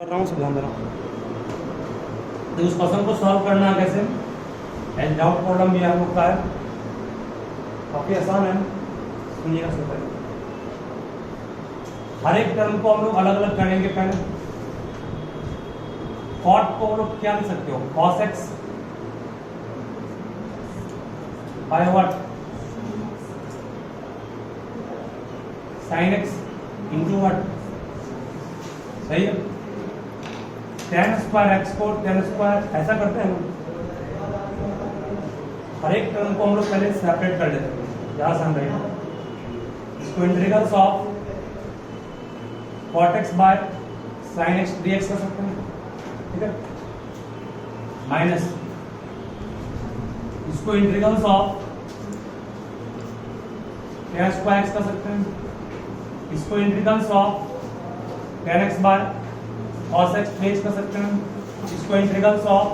कर रहा हूँ, सब ध्यान दे रहा हूँ। तो उस क्वेश्चन को सॉल्व करना है कैसे, एंड डाउट प्रॉब्लम भी हम लोग का है, काफी आसान है, सुनिएगा सबसे पहले। हर एक टर्म को हम लोग अलग अलग करेंगे। पहले कॉट को हम लोग क्या लिख सकते हो, cos x by what, sine x into what, सही है। टेन स्क्वायर एक्स को टेन स्क्वायर ऐसा करते हैं हम। हर एक टर्म को हम लोग पहले सेपरेट कर लेते हैं, जहां से हम रहेंगे इसको integrals of cot X by sine X DX कर सकते हैं, ठीक है। माइनस इसको integrals of tan square X कर सकते हैं, इसको integrals of tan X by cos x dx कर सकते हैं, इसको integrals of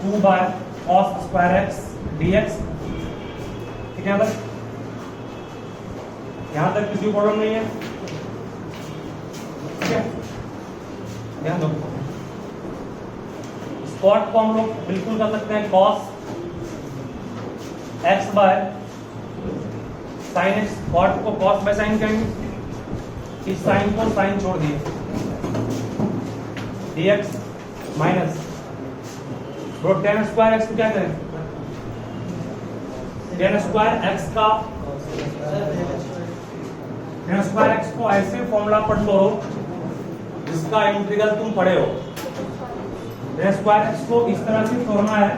2 by cos square x dx, ठीक है। बस यहां तक किसी प्रॉब्लम नहीं है, ठीक है। ध्यान दो, स्पॉट को हम लोग बिल्कुल कर सकते हैं cos x by sin x, cot को cos बाय sin करेंगे, इस साइन को साइन छोड़ दिए, dx minus tan square X को क्या करें, टेन स्क्वायर एक्स का टेन स्क्वायर एक्स को ऐसे फॉर्मूला पढ़ लो जिसका इंटीग्रल तुम पढ़े हो। टेन स्क्वायर एक्स को इस तरह से तोड़ना है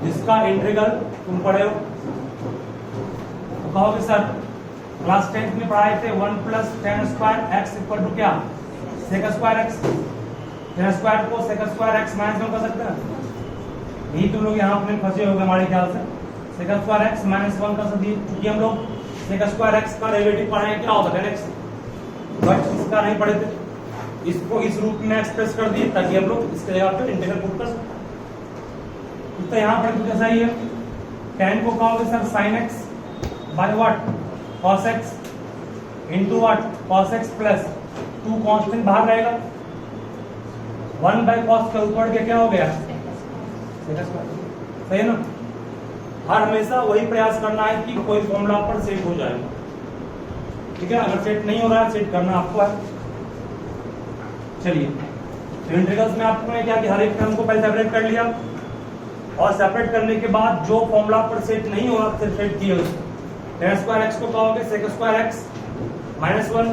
जिसका इंटीग्रल तुम पढ़े हो। तो कहोगे सर क्लास 10 में पढ़ाए थे 1 plus tan square x equal to क्या, sec square x. Tan square को सेक स्क्वायर एक्स माइनस 1 कर सकते हैं, यही तुम लोग यहाँ अपने फंसे हो गए हमारे ख्याल से। सेक स्क्वायर एक्स माइनस 1 कर सकते हैं, क्योंकि हम लोग सेक स्क्वायर एक्स का डेरिवेटिव पढ़ाए क्या होता है x, बट इसका नहीं पढ़े थे, इसको इस रूप में एक्सप्रेस कर दिए ताकि हम लोग इसके जगह पे इंटीग्रल पुट कर सकें। तो यहाँ पर कुछ ऐसा ही है, टेन को कहोगे sir sine x by what, cos x into what, cos x plus 2 constant बाहर रहेगा, 1 बाय कॉस का ऊपर के क्या हो गया, सही है ना। हर हमेशा वही प्रयास करना है कि कोई फॉर्मूला पर सेट हो जाए, ठीक है। अगर सेट नहीं हो रहा है, सेट करना आपको है। चलिए, तो इंटीग्रल्स में आपने क्या कि हर एक टर्म को पहले सेपरेट कर लिया, और सेपरेट करने के बाद जो फॉर्मूला पर सेट नहीं हो रहा फिर सेट किए उसको। टेन स्क्वायर एक्स को कहोगे सेक स्क्वायर एक्स माइनस 1,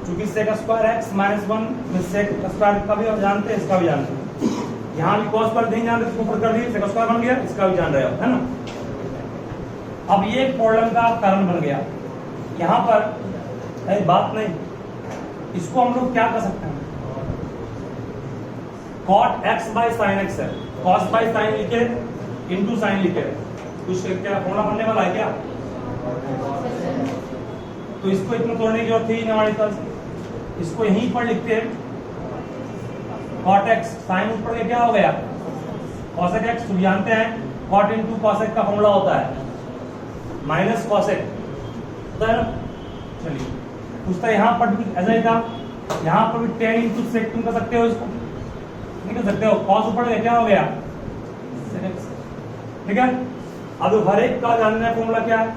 चूंकि sec square x minus 1 sec square का भी हम जानते हैं, इसका भी जानते हैं। यहाँ भी कॉस पर नहीं जानते, इसको ऊपर कर दिए, सेक स्क्वायर बन गया, इसका भी जान रहे हो, है ना। अब ये एक प्रॉब्लम का कारण बन गया। यहाँ पर एक बात नहीं, इसको हम लोग क्या कर सकते हैं, cot X by sine X है, कॉस बाय साइन लिखे इंटू साइन लिखे, कुछ क्या फॉर्मूला बनने वाला है क्या, तो इसको इतना तोड़ने की जरूरत थी नहीं हमारी तरफ, इसको यहीं पर लिखते हैं कॉट एक्स, साइन ऊपर के क्या हो गया कॉसेक एक्स, तो जानते हैं कॉट इंटू कॉसेक का फॉर्मूला होता है माइनस कॉसेक। चलिए पूछता है यहाँ पर भी ऐसा ही था, यहाँ पर भी टेन इंटू सेक तुम कर सकते हो, इसको नहीं कर सकते हो, कॉस ऊपर क्या हो गया, ठीक है। अब हर एक का जानना है फॉर्मूला क्या है,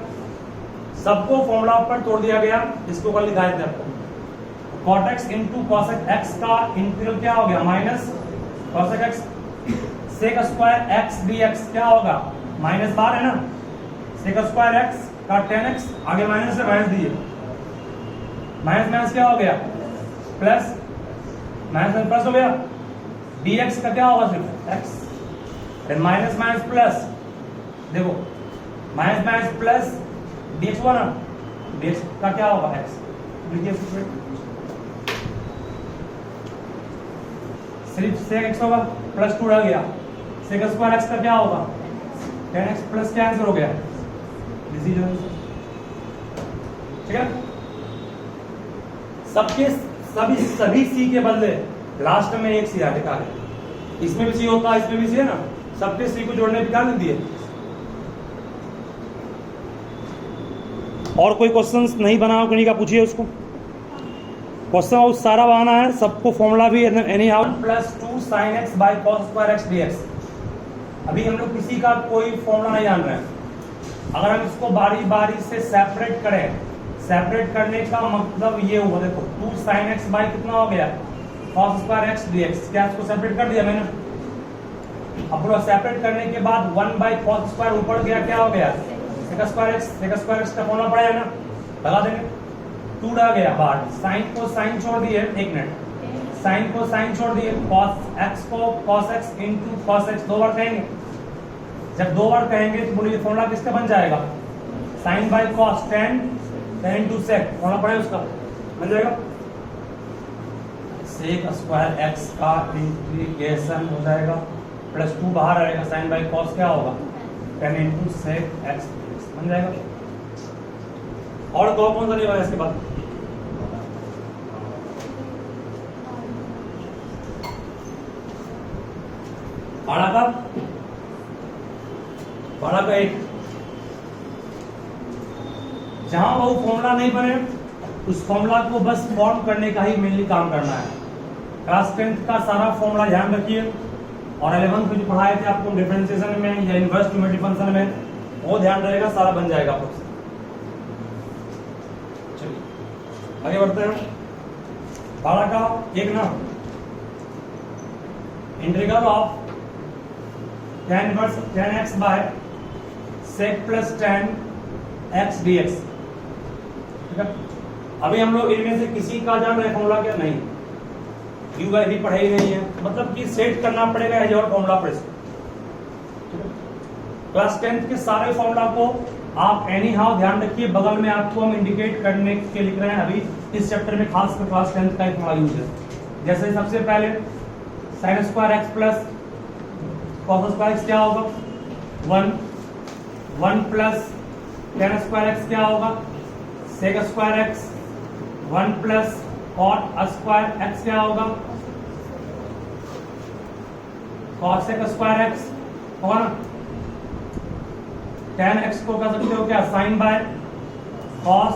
सबको फॉर्मूला पर तोड़ दिया गया, इसको कल लिखाए थे आपको, cot x into cosec x का इंटीग्रल क्या हो गया minus cosec x, sec square x dx क्या होगा, माइनस बार है ना, सेक स्क्वायर x का टेन एक्स आगे माइनस से माइनस दिए, माइनस माइनस क्या हो गया प्लस, माइनस में प्लस हो गया, dx का क्या होगा सिर्फ x, फिर माइनस माइनस प्लस, देखो माइनस माइनस प्लस dx हुआ ना, dx का क्या होगा x, सिर्फ सेक एक्स होगा, प्लस 2 रह गया, सेक स्क्वायर एक्स का क्या होगा टेन एक्स प्लस क्या आंसर हो गया, डिसीजन, ठीक है। सबके सभी सी के बदले लास्ट में एक सी आगे का है, इसमें भी सी होता है, इसमें भी सी है ना, सबके सी को जोड़ने पे क्या लिख दिए। और कोई क्वेश्चंस नहीं बना हो किन्हीं का पूछिए उसको। क्वेश्चन हाउस सारा बनाना है, सबको फॉर्मूला भी any how plus 2 sin x by cos square x dx। अभी हम लोग किसी का कोई फॉर्मूला नहीं जान रहे हैं। अगर हम इसको बारी बारी से सेपरेट करें, सेपरेट करने का मतलब ये हुआ, देखो 2 sin x बाई कितना हो गया cos स्क्वायर x dx, क्या इसको सेपरेट कर दिया मैंने। अब पूरा सेपरेट करने के बाद 1 बाई cos स्क्वायर ऊपर गया, क्या हो गया sec स्क्वायर x का फॉर्मूला पड़ा है ना, लगा देंगे। 2 रह गया बाहर, साइन को साइन छोड़ दिए, एक मिनट, साइन को साइन छोड़ दिए, cos x को cos x into cos x 2 बार कहेंगे। जब 2 बार कहेंगे तो बोलिए फॉर्मूला किसका बन जाएगा, sine by cos tan into sec, formula पड़े उसका बन जाएगा sec स्क्वायर x का इंटीग्रेशन हो जाएगा प्लस 2 बाहर आएगा, साइन बाई cos क्या होगा tan into sec x बन जाएगा। और कौन सा नहीं होगा इसके बाद, बारह का एक, जहां वो फॉर्मूला नहीं बने उस फॉर्मूला को बस फॉर्म करने का ही मेनली काम करना है। क्लास 10th का सारा फॉर्मूला ध्यान रखिए, और 11th में जो पढ़ाए थे आपको डिफरेंशिएशन में या इनवर्स ट्रिगोनोमेट्रिक फंक्शन में, वो ध्यान रहेगा, सारा बन जाएगा आपको। चलिए आगे बढ़ते हैं। 12 का एक ना, integral of tan inverse tan x by sec plus tan x dx, ठीक है। अभी हम लोग इनमें से किसी का जान रहे फॉर्मूला क्या, नहीं यू भी पढ़े ही नहीं है, मतलब कि सेट करना पड़ेगा एज और फॉर्मूला पर। क्लास 10th के सारे फॉर्मूला को आप एनी हाउ ध्यान रखिए, बगल में आपको हम इंडिकेट करने के लिख रहे हैं। अभी इस चैप्टर में खास कर क्लास 10th का फॉर्मूला यूज है। जैसे सबसे पहले sin square x plus cos square x क्या होगा 1 प्लस tan स्क्वायर x क्या होगा sec square x, 1 plus cot square x क्या होगा cos sec स्क्वायर x होगा ना। tan x को कह सकते हो क्या sin बाय cos।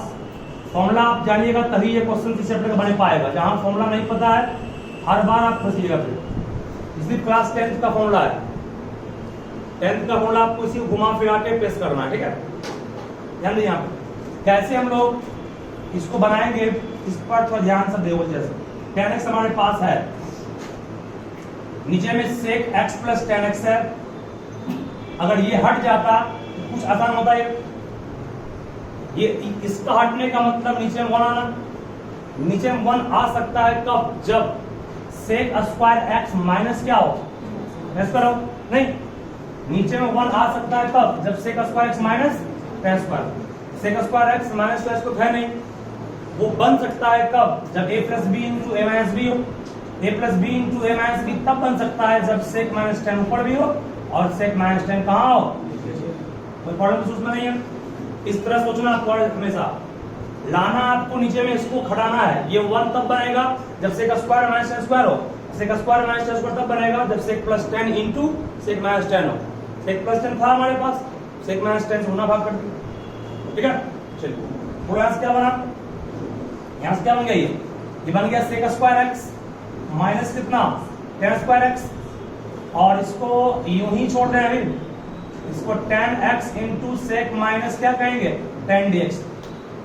फॉर्मूला आप जानिएगा तभी ये क्वेश्चन इस चैप्टर का बन पाएगा, जहां फॉर्मूला नहीं पता है हर बार आप फंसिएगा फिर। इसलिए क्लास 10th का फॉर्मूला है, 10th का फॉर्मूला आपको इसी घुमा फिरा के पेश करना है, ठीक है। ध्यान दीजिए यहाँ पे कैसे हम लोग इसको बनाएंगे, इस पर थोड़ा ध्यान से देखो। जैसे tan x हमारे पास है, नीचे में sec x plus tan x है, अगर ये हट जाता तो कुछ आसान होता है। ये इसका हटने का मतलब नीचे में 1 आना, नीचे में 1 आ सकता है कब, जब sec स्क्वायर x माइनस क्या हो, करो नहीं, नीचे में 1 आ सकता है कब, जब sec square x minus tan square, sec square x minus tan को है नहीं, वो बन सकता है कब, जब a plus b into a minus b हो, a plus b into a minus b तब बन सकता है जब sec माइनस tan ऊपर भी हो और sec माइनस tan कहाँ हो, कोई प्रॉब्लम तो उसमें नहीं है। इस तरह सोचना आपको हमेशा, लाना आपको नीचे में इसको खटाना है। ये 1 तब बनेगा जब sec square minus tan square हो, sec square minus tan square तब बनेगा जब sec plus tan into sec minus tan हो। sec प्लस tan था हमारे पास, sec माइनस tan से होना भाग कर दिया, ठीक है। चलिए पूरा यहाँ क्या बना, यहाँ से क्या बन गया, ये बन गया sec स्क्वायर x माइनस कितना tan स्क्वायर x, और इसको यूं ही छोड़ रहे हैं अभी, इसको tan x into sec minus क्या कहेंगे tan dx।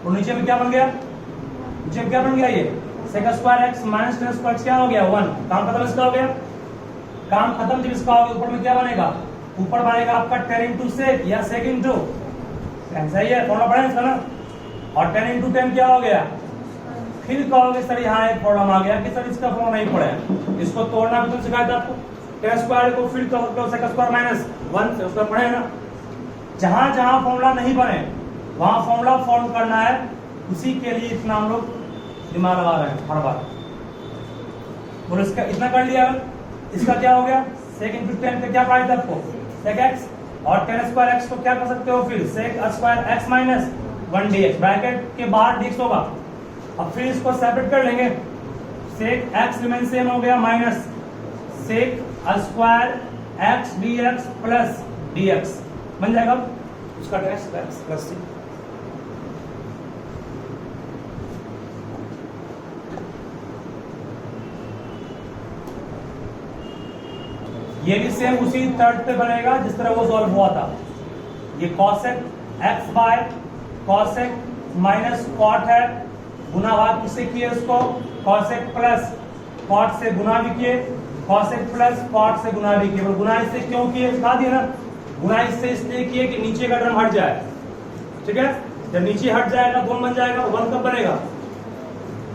और नीचे में क्या बन गया, नीचे में क्या बन गया, ये sec square x minus tan square क्या हो गया 1, काम खत्म इसका हो गया, काम खत्म जब इसका हो गया। ऊपर में क्या बनेगा, ऊपर बनेगा आपका tan इंटू sec या sec इंटू tan, सही है, थोड़ा बड़ा इसका ना, और tan इंटू tan क्या हो गया। फिर कहोगे सर यहाँ एक प्रॉब्लम आ गया कि सर इसका फॉर्मूला नहीं पड़े, इसको तोड़ना भी तो सिखाया था आपको, tan स्क्वायर को फिर कहो sec स्क्वायर माइनस 1 से उसका पढ़े ना। जहां जहां फॉर्मूला नहीं बने वहां फॉर्मूला फॉर्म करना है, उसी के लिए इतना हम लोग दिमाग लगा रहे हैं हर बार। बोलो इसका इतना कर लिया, इसका क्या हो गया sec इंटू tan का क्या पढ़ा था आपको sec x, और tan स्क्वायर x को क्या कर सकते हो फिर sec square x minus 1 dx, bracket के बाहर dx होगा। अब फिर इसको सेपरेट कर लेंगे, sec x रिमेन सेम हो गया minus sec square x dx plus dx बन जाएगा उसका टेस्ट प्लस c। ये भी सेम उसी थर्ड पे बनेगा जिस तरह वो सॉल्व हुआ था। ये cosec x by cosec minus cot है, गुना भाग किससे किए उसको, कॉसेक प्लस कॉट से गुना भी किए, कॉसेक प्लस कॉट से गुना भी किए। और गुना इससे क्यों किए बता दिया ना, गुना इससे इसलिए किए कि नीचे का टर्म हट जाए, ठीक है। जब नीचे हट जाएगा कौन बन जाएगा, वन कब बनेगा,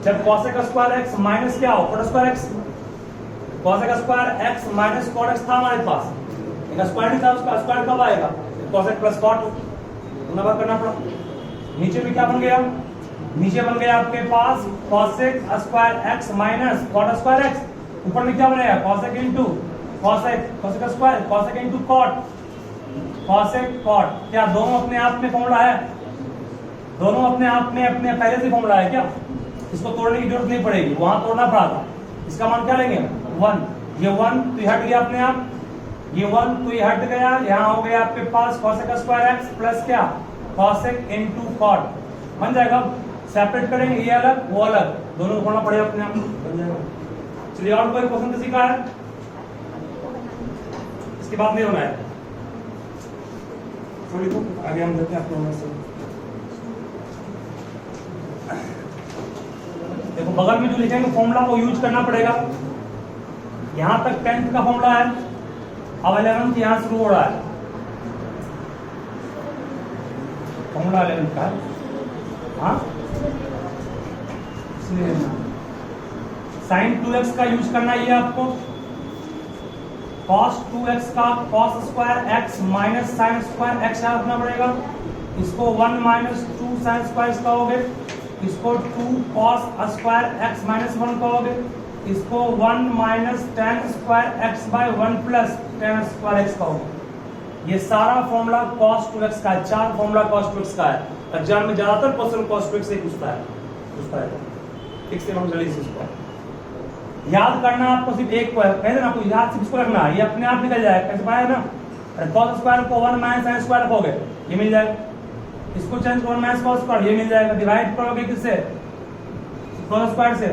जब कॉसेक स्क्वायर एक्स माइनस क्या हो, cot square x, cosec square x minus cot x था हमारे पास, एक स्क्वायर नहीं था, उसका स्क्वायर कब आएगा, कॉसेक प्लस कॉट, गुना भाग करना पड़ा। नीचे में क्या बन गया, नीचे बन गया आपके पास cosec square x minus cot square x, ऊपर में क्या बनेगा cosec into cosec, cosec square cosec into cot, cosec cot. क्या दोनों अपने आप में फॉर्मूला है, दोनों अपने आप में अपने पहले से फॉर्मूला है क्या, इसको तोड़ने की जरूरत नहीं पड़ेगी, वहां तोड़ना पड़ा था। इसका मान क्या लेंगे 1, ये 1 तो ये हट गया अपने आप, ये 1 तो ये हट गया, यहाँ हो गया आपके पास कॉसेक स्क्वायर एक्स प्लस क्या कॉसेक इनटू कॉट, बन जाएगा। सेपरेट करेंगे, ये अलग वो अलग, दोनों को पढ़ना पड़ेगा अपने आप बन जाएगा। चलिए और कोई क्वेश्चन किसी का है, इसके बाद नहीं होना है, आगे हम देखते हैं आपको। देखो बगल में जो लिखेंगे फॉर्मूला वो यूज करना पड़ेगा। यहां तक 10th का फॉर्मूला है, अब 11th यहां शुरू हो रहा है, फॉर्मूला 11th का है। हाँ साइन 2x का यूज करना ही है आपको, cos 2x का cos square x minus sine square x याद रखना पड़ेगा, इसको 1 माइनस 2 साइन स्क्वायर कहोगे, इसको 2 cos स्क्वायर x माइनस 1 कहोगे, इसको 1 minus tan square x by 1 plus tan square x कहोगे। ये सारा फॉर्मूला cos 2x का है, 4 फॉर्मूला cos 2x का है। एग्जाम में ज्यादातर क्वेश्चन cos 2x से पूछता है, ठीक से हम चलिए इसको याद करना आपको, सिर्फ एक पहले ना आपको याद सिर्फ इसको रखना, ये अपने आप निकल जाएगा, कैसे पाया ना, cos स्क्वायर को 1 माइनस sin स्क्वायर रखोगे ये मिल जाएगा, इसको चेंज 1 माइनस cos स्क्वायर ये मिल जाएगा, डिवाइड करोगे किससे cos स्क्वायर से,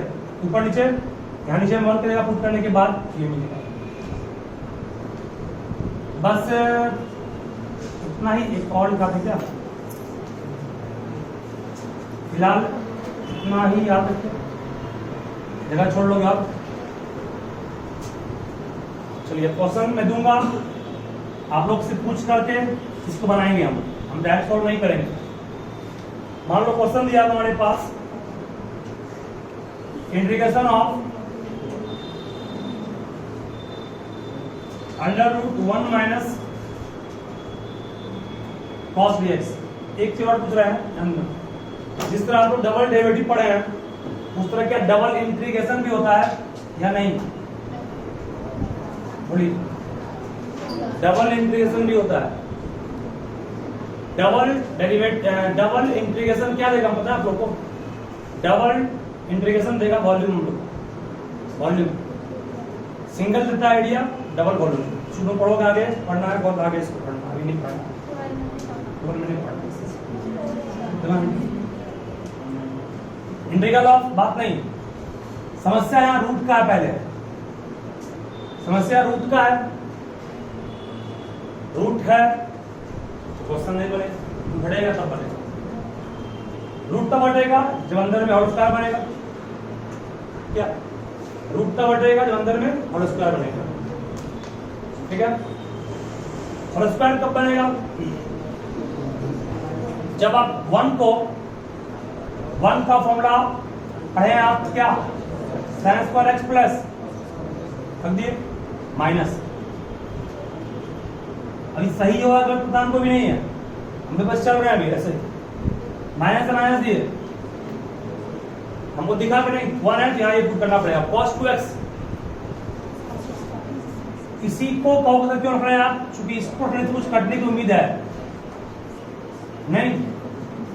ऊपर नीचे यहाँ नीचे में 1 करेगा, पुट करने के बाद ये मिलेगा। बस इतना ही, एक और लिखा था क्या, फिलहाल इतना ही याद रखिए, जगह छोड़ लोगे आप। चलिए क्वेश्चन मैं दूंगा, आप लोग से पूछ करके इसको बनाएंगे, हम डायरेक्ट सॉल्व नहीं करेंगे। मान लो क्वेश्चन दिया हमारे पास, integration of √1 minus cos dx, एक चीज और पूछ रहे हैं, जिस तरह आप लोग डबल डेरिवेटिव पढ़े हैं उस तरह क्या डबल इंटीग्रेशन भी होता है या नहीं, बोलिए, डबल इंटीग्रेशन भी होता है। डबल इंटीग्रेशन क्या देगा पता है आप लोग को, डबल इंटीग्रेशन देगा वॉल्यूम, वॉल्यूम सिंगल देता है आइडिया, डबल वॉल्यूम। शुरू पढ़ोगे, आगे पढ़ना है बहुत, आगे इसको पढ़ना, अभी नहीं पढ़ना, इंटीग्रल ऑफ बात नहीं, समस्या यहाँ रूट का है, पहले समस्या रूट का है, रूट है तो क्वेश्चन नहीं बने, बढ़ेगा तब बनेगा, रूट तब हटेगा जब अंदर में होल स्क्वायर बनेगा, क्या रूट तब हटेगा जब अंदर में होल स्क्वायर बनेगा, ठीक है। होल स्क्वायर कब बनेगा, जब आप 1 का फॉर्मूला पढ़े आप, क्या sin स्क्वायर एक्स प्लस रख दिए माइनस, अभी सही होगा अगर प्रधान को भी नहीं है, हम भी बस चल रहे हैं अभी ऐसे माइनस से माइनस दिए, हमको दिखा के नहीं 1 है, यहाँ ये पुट करना पड़ेगा cos 2x, इसी को कहोगे क्यों रख रहे हैं आप, चूंकि इसको रखने से कुछ कटने की उम्मीद है नहीं,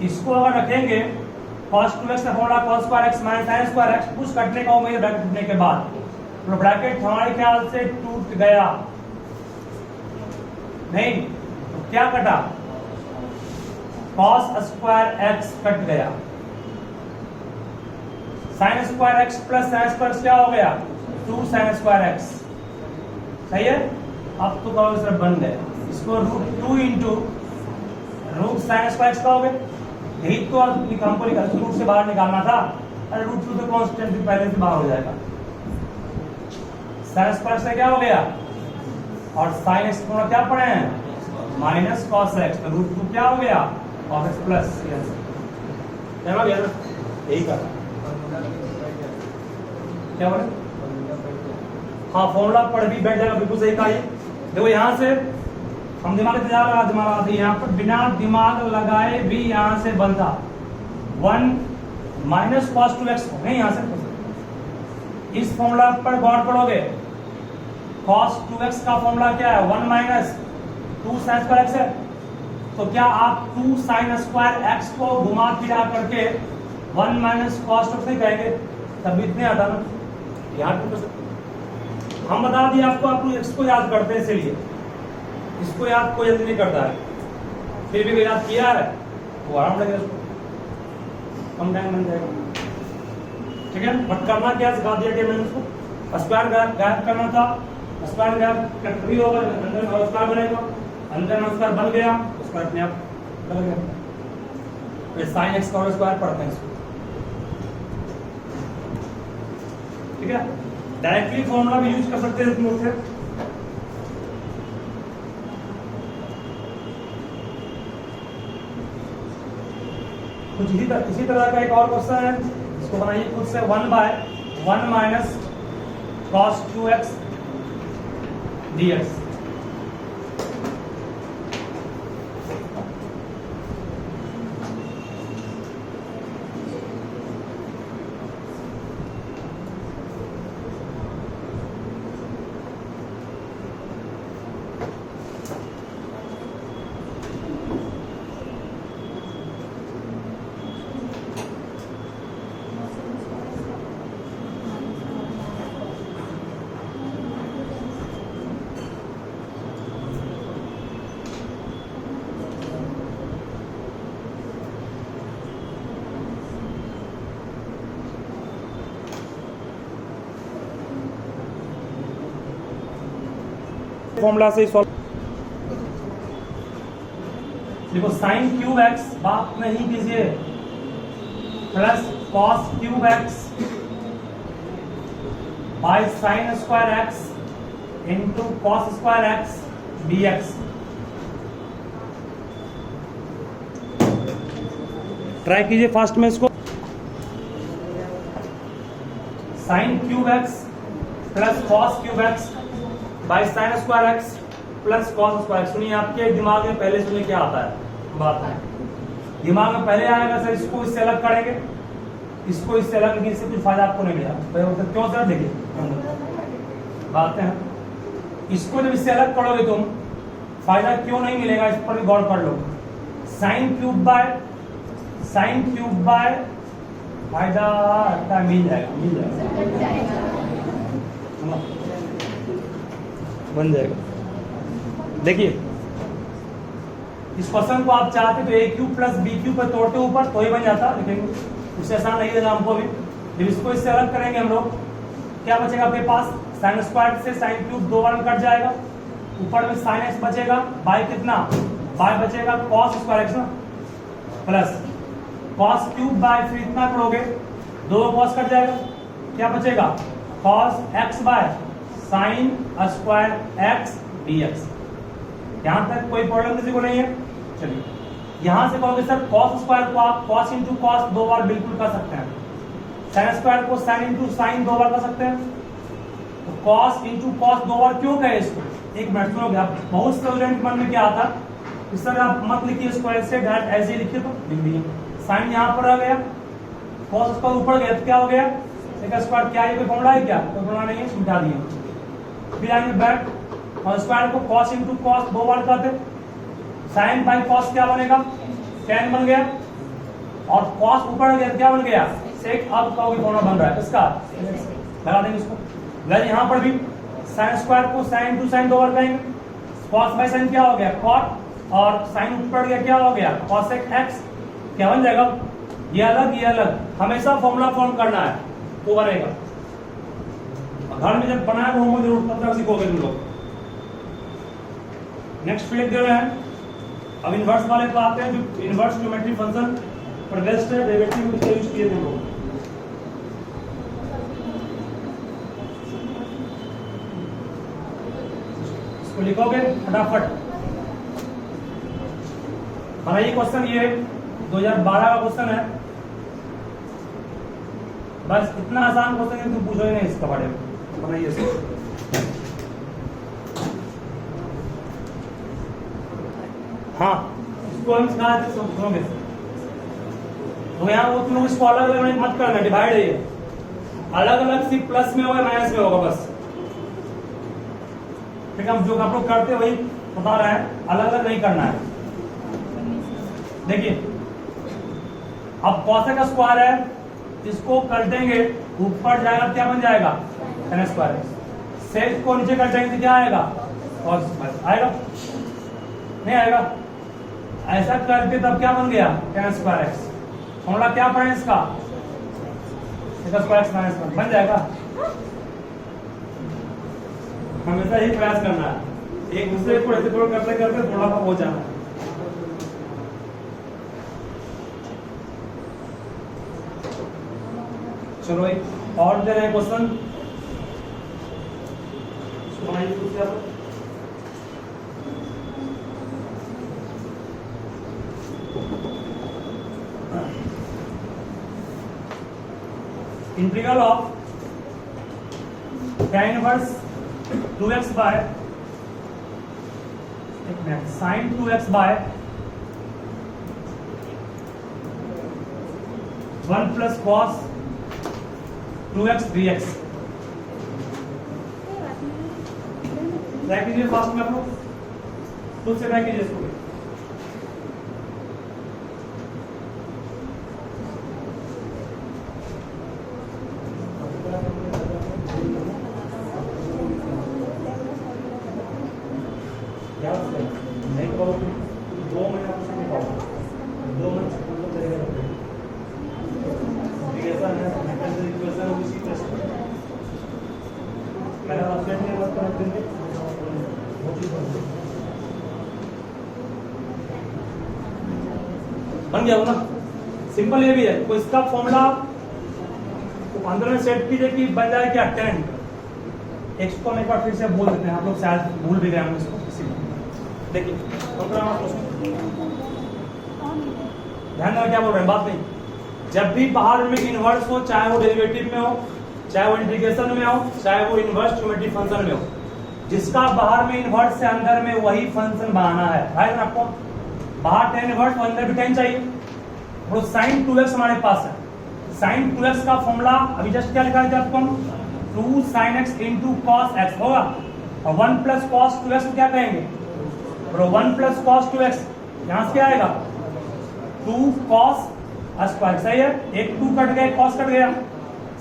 इसको अगर रखेंगे cos 2x का formula cos square x minus sin square x, कुछ कटने का उम्मीद है ब्रैकेट टूटने के बाद, तो ब्रैकेट हमारे ख्याल से टूट गया नहीं, तो क्या कटा, cos स्क्वायर x कट गया, sin square x plus sin square क्या हो गया 2 sin स्क्वायर x, सही है। अब तो कहोगे सर बन गए, इसको √2 into root sine square x कहोगे, यही तो हमको रूट से बाहर निकालना था। अरे √2 तो कांस्टेंट भी पहले से बाहर हो जाएगा, साइन स्क्वायर से क्या हो गया, और साइन एक्स को क्या पढ़े हैं माइनस कॉस एक्स, तो √2 क्या हो गया कॉस एक्स प्लस क्या हो गया ना, यही का क्या बोले, हाँ फॉर्मूला पढ़ भी बैठ जाएगा, बिल्कुल सही कहा। देखो यहाँ से हम दिमाग लगाते यहाँ पर बिना दिमाग लगाए भी यहाँ से बनता 1 माइनस कॉस 2x नहीं, यहाँ से इस फॉर्मूला पर गौर करोगे, कॉस 2x का फॉर्मूला क्या है 1 माइनस 2 साइन स्क्वायर x है, तो क्या आप 2 साइन स्क्वायर x को घुमा फिरा करके 1 माइनस कॉस 2x नहीं कहेंगे, तब इतने आता ना यार। हम बता दिए आपको, आप x को याद करते हैं, इसलिए इसको याद कोई जल्दी नहीं करता है, फिर भी याद किया है वो आराम लगेगा, उसको कम टाइम बन जाएगा, ठीक है। बट करना क्या सिखा दिया कि मैंने उसको स्क्वायर गायब करना था, स्क्वायर गायब भी होगा, अंदर में स्क्वायर बनेगा, अंदर में स्क्वायर बन गया, स्क्वायर अपने आप बन गया, फिर साइन एक्स का स्क्वायर पढ़ते हैं इसको, ठीक है। डायरेक्टली फॉर्मूला भी यूज कर सकते हैं इसमें से, कुछ इसी तरह का एक और क्वेश्चन है, इसको बनाइए खुद से, 1/1 minus cos 2x dx। Formula से सॉल्व, देखो साइन क्यूब एक्स बात नहीं कीजिए, plus cos cube x by sign square x into cos square x dx। Try कीजिए फास्ट में इसको, sine cube x plus cos cube x by sign square x plus cos square x. सुनिए आपके दिमाग में पहले सुनिए क्या आता है, बात है दिमाग में पहले आएगा सर इसको इससे अलग करेंगे, इसको इससे अलग, लेकिन इससे कुछ फायदा आपको नहीं मिला, क्यों सर, देखिए बात है, इसको जब इससे अलग करोगे तुम फायदा क्यों नहीं मिलेगा, इस पर भी गौर कर लो। साइन क्यूब बाय फायदा मिल जाएगा बन जाएगा। देखिए इस क्वेश्चन को आप चाहते तो a cube plus b cube पर तोड़ते ऊपर तो ही बन जाता, लेकिन उससे आसान नहीं देगा हमको भी। जब इसको इससे अलग करेंगे हम लोग, क्या बचेगा आपके पास, साइन स्क्वायर से साइन क्यूब 2 बार कट जाएगा, ऊपर में साइन एक्स बचेगा, बाय कितना, बाय बचेगा कॉस स्क्वायर एक्स ना, प्लस कॉस क्यूब बाय फिर इतना करोगे 2 कॉस कट जाएगा, क्या बचेगा cos x by sign square x dx। यहां तक कोई प्रॉब्लम किसी को नहीं है। चलिए यहां से कहोगे सर कॉस स्क्वायर को आप कॉस इंटू कॉस 2 बार बिल्कुल कर सकते हैं, साइन स्क्वायर को साइन इंटू साइन 2 बार कर सकते हैं, तो कॉस इंटू कॉस 2 बार क्यों कहे इसको, एक मिनट सुनोगे आप। बहुत स्टूडेंट मन में क्या आता है, सर आप मत लिखिए स्क्वायर से, डायरेक्ट ऐसे ही लिखिए, तो लिख दीजिए साइन यहाँ पर आ गया, कॉस स्क्वायर ऊपर गया तो क्या हो गया सेकंड स्क्वायर, क्या ये कोई फॉर्मूला है क्या, कोई फॉर्मूला नहीं है, मिटा दिए। फिर आएंगे बैक और स्क्वायर को कॉस इंटू कॉस 2 बार करते, साइन बाई कॉस क्या बनेगा tan बन गया, और कॉस ऊपर गया क्या बन गया सेक। अब कहोगे फॉर्मूला बन रहा है इसका, लगा देंगे इसको। वैसे यहाँ पर भी साइन स्क्वायर को साइन इंटू साइन 2 बार करेंगे, कॉस बाई साइन क्या हो गया कॉट, और साइन ऊपर गया क्या हो गया कॉसेक एक्स, क्या बन जाएगा ये अलग, हमेशा फॉर्मूला फॉर्म करना है तो बनेगा। घर में जब बनाया तो होमवर्क जरूर पता सीखोगे तुम लोग। नेक्स्ट पे लिख दे रहे हैं। अब इनवर्स वाले पे आते हैं, जो इनवर्स ज्योमेट्री फंक्शन पर बेस्ट है, डेरिवेटिव इसका यूज किए थे लोग। इसको लिखोगे फटाफट। हमारा ये क्वेश्चन ये 2012 का क्वेश्चन है, बस इतना आसान क्वेश्चन है, तुम पूछो ही नहीं इसका बारे में, बनाइए इसको। हाँ, इसको हम सिखा देते सुनोगे। तो यहाँ वो तुम लोग इसको अलग अलग मत करना, डिवाइड है ये, अलग अलग सिर्फ प्लस में होगा माइनस में होगा बस। ठीक है, जो आप लोग करते हैं वही बता रहे हैं, अलग अलग नहीं करना है। देखिए अब cos का स्क्वायर है, इसको कर देंगे ऊपर जाएगा क्या बन जाएगा tan स्क्वायर। सेक को नीचे कर देंगे तो क्या आएगा cos आएगा, नहीं आएगा। ऐसा करके तब क्या बन गया tan स्क्वायर x। फॉर्मूला क्या पढ़े इसका, स्क्वायर x माइनस 1 बन जाएगा। हमेशा ही प्रयास करना है, एक दूसरे को ऐसे करते करते थोड़ा सा हो जाना है। चलो एक और दे रहे हैं question, integral of tan inverse 2x by sin 2x by 1 plus cos 2x dx। Try कीजिए फास्ट में आप लोग, खुद से ट्राई कीजिए इसको। क्या नहीं पाओगे 2 महीना कुछ नहीं पाओगे, 2 महीने तो चलेगा। ऐसा है इक्वेशन उसी प्रश्न पहला ऑप्शन में बात करते हैं, बन गया ना, सिंपल ये भी है। तो इसका फॉर्मूला तो अंदर में सेट कीजिए कि बन जाए क्या tan x को हम एक बार फिर से बोल देते हैं, आप लोग शायद भूल भी गए होंगे इसको। देखिए ध्यान देना क्या बोल रहे हैं, बात नहीं। जब भी बाहर में इनवर्स हो, चाहे वो डेरिवेटिव में हो, चाहे वो इंटीग्रेशन में हो, चाहे वो इनवर्स ज्योमेट्रिक फंक्शन में हो, जिसका बाहर में इनवर्स से अंदर में वही फंक्शन बनाना है। राइट, आपको बाहर tan इनवर्स और अंदर भी tan चाहिए। वो sin 2x हमारे पास है, sin 2x का फॉर्मूला अभी जस्ट क्या लिखा है आपको, 2 sin x into cos x होगा, और 1 प्लस cos 2x को क्या कहेंगे, 1 प्लस cos 2x, यहां से क्या आएगा 2 cos स्क्वायर। सही है, एक 2 कट गया, एक cos कट गया,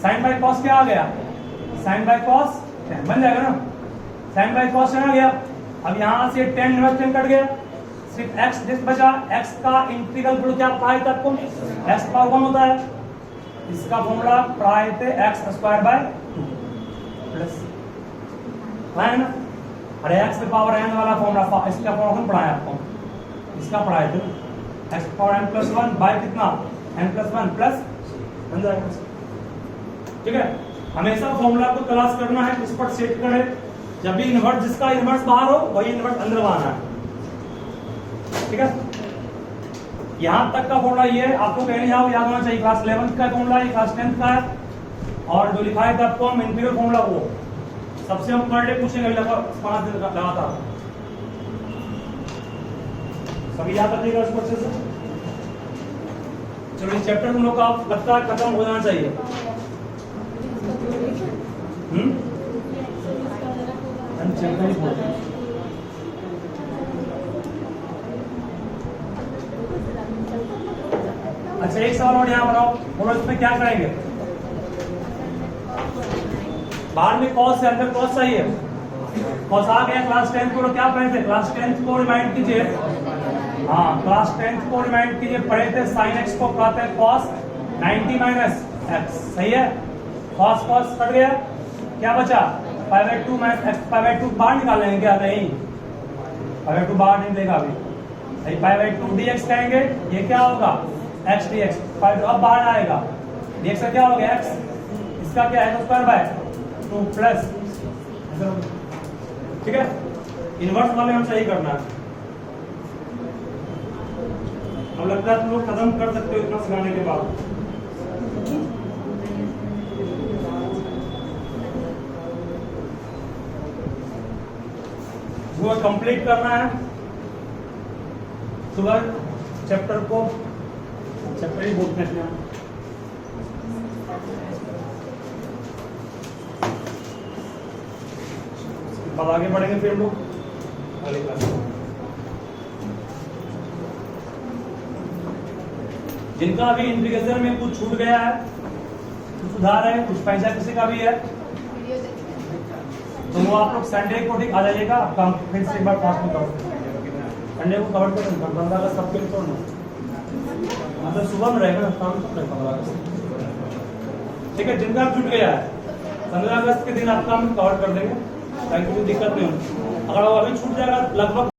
sin बाय cos क्या आ गया, sin बाय cos बन जाएगा ना, sin बाय cos आ गया। अब यहां से tan इनवर्स tan कट गया, सिर्फ x डिस बचा। x का इंटीग्रल बोलो क्या पाई था आपको, x पावर 1 होता है। इसका फॉर्मूला पाई थे x स्क्वायर बाय 2 प्लस है ना, अरे x पे पावर n वाला फॉर्मूला, इसका फॉर्मूला हम पढ़ाया आपको, इसका पढ़ाए थे x power n plus 1 by कितना n प्लस 1 प्लस बन जाएगा। ठीक है, हमेशा फॉर्मूला को तलाश करना है, इस पर सेट करें। जब भी इनवर्स, जिसका इनवर्स बाहर हो वही इनवर्स अंदर आना है। ठीक है, यहां तक का फॉर्मूला ये आपको कहीं याद होना चाहिए। क्लास 11th का फॉर्मूला, ये क्लास 10th का है, और जो लिखा है आपको हम इंटीग्रल फॉर्मूला, वो सबसे हम पर डे पूछेंगे लगभग 5 दिन लगातार। सभी याद रखिएगा इसको अच्छे से। चलो, इस चैप्टर तुम लोग का लगता है खत्म हो जाना चाहिए। अच्छा, एक सवाल और यहाँ बनाओ, बोलो इसमें क्या करेंगे। बाहर में cos से अंदर cos चाहिए, cos आ गया। क्लास 10th को क्या पढ़े थे, क्लास 10th को रिमाइंड कीजिए। हाँ, क्लास 10th को रिमाइंड कीजिए, पढ़े थे sin x को कहते हैं cos 90 माइनस x। सही है, cos cos कट गया, क्या बचा pi by 2 minus x pi by 2 बाहर निकालेंगे क्या, नहीं पाई 2 बाहर नहीं देगा अभी, पाई बाई 2 dx कहेंगे, ये क्या होगा x dx, पाई 2 अब बाहर आएगा, dx का क्या हो गया x, इसका क्या है स्क्वायर बाय 2 प्लस, ठीक है। इनवर्स वाले हम सही करना है। अब लगता है तुम लोग खत्म कर सकते हो इतना सिखाने के बाद। वो कंप्लीट करना है सुबह चैप्टर को, चैप्टर ही बोलते हैं। अब आगे बढ़ेंगे फिर हम लोग अगली क्लास में। जिनका अभी इंटीग्रेशन में कुछ छूट गया है, कुछ सुधार है, कुछ पैसा किसी का भी है, तो वो आप लोग संडे को ठीक आ जाइएगा, काम फिर से एक बार फास्ट में कवर संडे को कवर करें 15 अगस्त सबके लिए छोड़ना, मतलब सुबह में रहेगा काम तो 15 अगस्त, ठीक है। जिनका छूट गया है 15 अगस्त के दिन आपका हम कवर कर देंगे ताकि कोई दिक्कत नहीं हो। अगर वो अभी छूट जाएगा लगभग